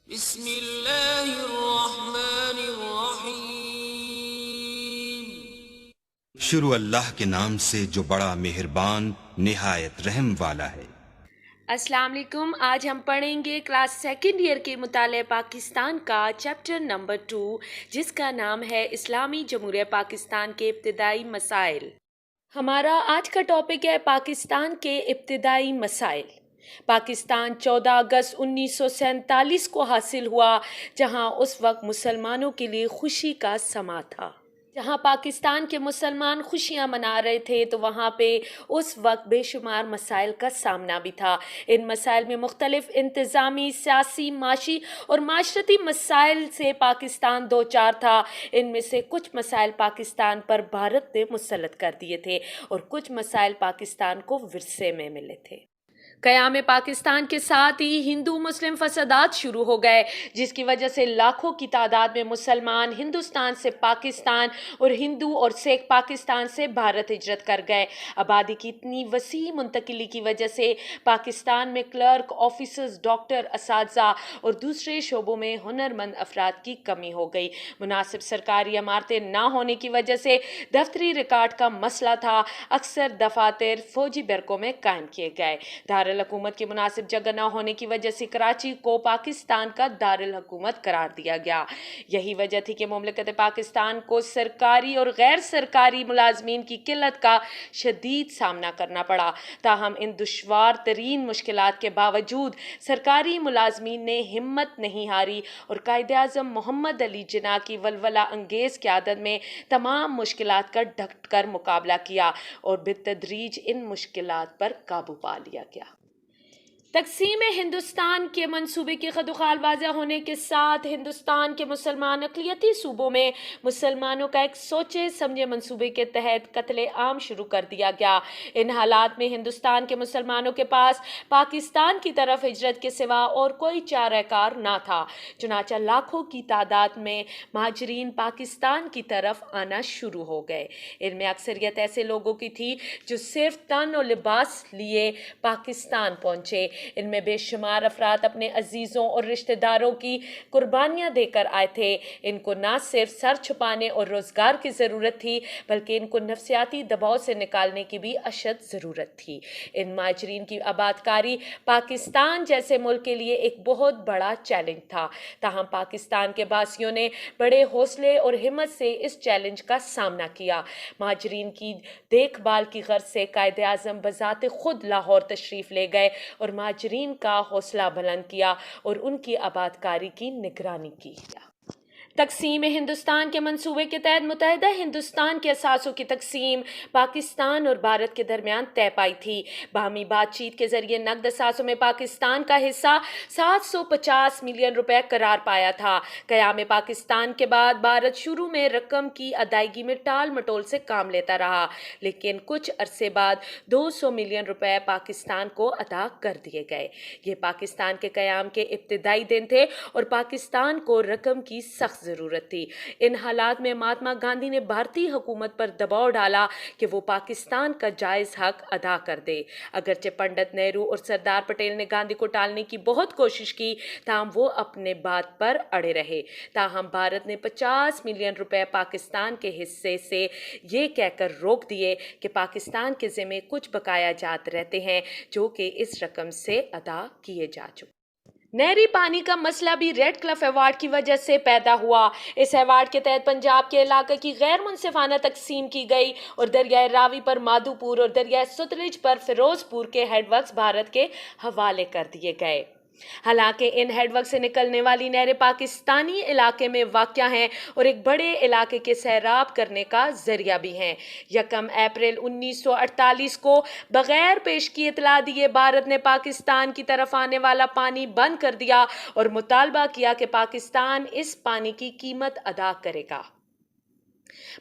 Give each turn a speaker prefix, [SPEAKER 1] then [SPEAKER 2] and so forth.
[SPEAKER 1] بسم اللہ الرحمن الرحیم۔
[SPEAKER 2] شروع اللہ کے نام سے جو بڑا مہربان نہایت رحم والا ہے۔
[SPEAKER 3] السلام علیکم۔ آج ہم پڑھیں گے کلاس سیکنڈ ایئر کے مطالعہ پاکستان کا چیپٹر نمبر 2، جس کا نام ہے اسلامی جمہوریہ پاکستان کے ابتدائی مسائل۔ ہمارا آج کا ٹاپک ہے پاکستان کے ابتدائی مسائل۔ پاکستان 14 اگست 1947 کو حاصل ہوا، جہاں اس وقت مسلمانوں کے لیے خوشی کا سماں تھا۔ جہاں پاکستان کے مسلمان خوشیاں منا رہے تھے تو وہاں پہ اس وقت بے شمار مسائل کا سامنا بھی تھا۔ ان مسائل میں مختلف انتظامی، سیاسی، معاشی اور معاشرتی مسائل سے پاکستان دوچار تھا۔ ان میں سے کچھ مسائل پاکستان پر بھارت نے مسلط کر دیے تھے اور کچھ مسائل پاکستان کو ورثے میں ملے تھے۔ قیام پاکستان کے ساتھ ہی ہندو مسلم فسادات شروع ہو گئے، جس کی وجہ سے لاکھوں کی تعداد میں مسلمان ہندوستان سے پاکستان اور ہندو اور سکھ پاکستان سے بھارت ہجرت کر گئے۔ آبادی کی اتنی وسیع منتقلی کی وجہ سے پاکستان میں کلرک، آفیسرز، ڈاکٹر، اساتذہ اور دوسرے شعبوں میں ہنرمند افراد کی کمی ہو گئی۔ مناسب سرکاری عمارتیں نہ ہونے کی وجہ سے دفتری ریکارڈ کا مسئلہ تھا۔ اکثر دفاتر فوجی برقوں میں قائم کیے گئے۔ دارالحکومت کی مناسب جگہ نہ ہونے کی وجہ سے کراچی کو پاکستان کا دارالحکومت قرار دیا گیا۔ یہی وجہ تھی کہ مملکت پاکستان کو سرکاری اور غیر سرکاری ملازمین کی قلت کا شدید سامنا کرنا پڑا۔ تاہم ان دشوار ترین مشکلات کے باوجود سرکاری ملازمین نے ہمت نہیں ہاری اور قائد اعظم محمد علی جناح کی ولولہ انگیز قیادت میں تمام مشکلات کا ڈٹ کر مقابلہ کیا اور بالتدریج ان مشکلات پر قابو پا لیا گیا۔ تقسیم ہندوستان کے منصوبے کی خد و خال واضح ہونے کے ساتھ ہندوستان کے مسلمان اقلیتی صوبوں میں مسلمانوں کا ایک سوچے سمجھے منصوبے کے تحت قتل عام شروع کر دیا گیا۔ ان حالات میں ہندوستان کے مسلمانوں کے پاس پاکستان کی طرف ہجرت کے سوا اور کوئی چارہ کار نہ تھا، چنانچہ لاکھوں کی تعداد میں مہاجرین پاکستان کی طرف آنا شروع ہو گئے۔ ان میں اکثریت ایسے لوگوں کی تھی جو صرف تن اور لباس لیے پاکستان پہنچے۔ ان میں بے شمار افراد اپنے عزیزوں اور رشتہ داروں کی قربانیاں دے کر آئے تھے۔ ان کو نہ صرف سر چھپانے اور روزگار کی ضرورت تھی، بلکہ ان کو نفسیاتی دباؤ سے نکالنے کی بھی اشد ضرورت تھی۔ ان مہاجرین کی آبادکاری پاکستان جیسے ملک کے لیے ایک بہت بڑا چیلنج تھا، تاہم پاکستان کے باسیوں نے بڑے حوصلے اور ہمت سے اس چیلنج کا سامنا کیا۔ مہاجرین کی دیکھ بھال کی غرض سے قائد اعظم بذات خود لاہور تشریف لے گئے اور مہاجرین کا حوصلہ بلند کیا اور ان کی آبادکاری کی نگرانی کی۔ تقسیم ہندوستان کے منصوبے کے تحت متحدہ ہندوستان کے اثاثوں کی تقسیم پاکستان اور بھارت کے درمیان طے پائی تھی۔ باہمی بات چیت کے ذریعے نقد اثاثوں میں پاکستان کا حصہ 750 ملین روپے قرار پایا تھا۔ قیام پاکستان کے بعد بھارت شروع میں رقم کی ادائیگی میں ٹال مٹول سے کام لیتا رہا، لیکن کچھ عرصے بعد 200 ملین روپے پاکستان کو ادا کر دیے گئے۔ یہ پاکستان کے قیام کے ابتدائی دن تھے اور پاکستان کو رقم کی سخت ضرورت تھی۔ ان حالات میں مہاتما گاندھی نے بھارتی حکومت پر دباؤ ڈالا کہ وہ پاکستان کا جائز حق ادا کر دے۔ اگرچہ پنڈت نہرو اور سردار پٹیل نے گاندھی کو ٹالنے کی بہت کوشش کی، تاہم وہ اپنے بات پر اڑے رہے۔ تاہم بھارت نے 50 ملین روپے پاکستان کے حصے سے یہ کہہ کر روک دیے کہ پاکستان کے ذمے کچھ بقایا جات رہتے ہیں جو کہ اس رقم سے ادا کیے جا چکے۔ نہری پانی کا مسئلہ بھی ریڈ کلف ایوارڈ کی وجہ سے پیدا ہوا۔ اس ایوارڈ کے تحت پنجاب کے علاقے کی غیر منصفانہ تقسیم کی گئی اور دریائے راوی پر مادھو پور اور دریائے ستلج پر فیروز پور کے ہیڈ ورکس بھارت کے حوالے کر دیے گئے۔ حالانکہ ان ہیڈ ورک سے نکلنے والی نہریں پاکستانی علاقے میں واقع ہیں اور ایک بڑے علاقے کے سیراب کرنے کا ذریعہ بھی ہیں۔ 1 اپریل 1948 کو بغیر پیشگی اطلاع دیے بھارت نے پاکستان کی طرف آنے والا پانی بند کر دیا اور مطالبہ کیا کہ پاکستان اس پانی کی قیمت ادا کرے گا۔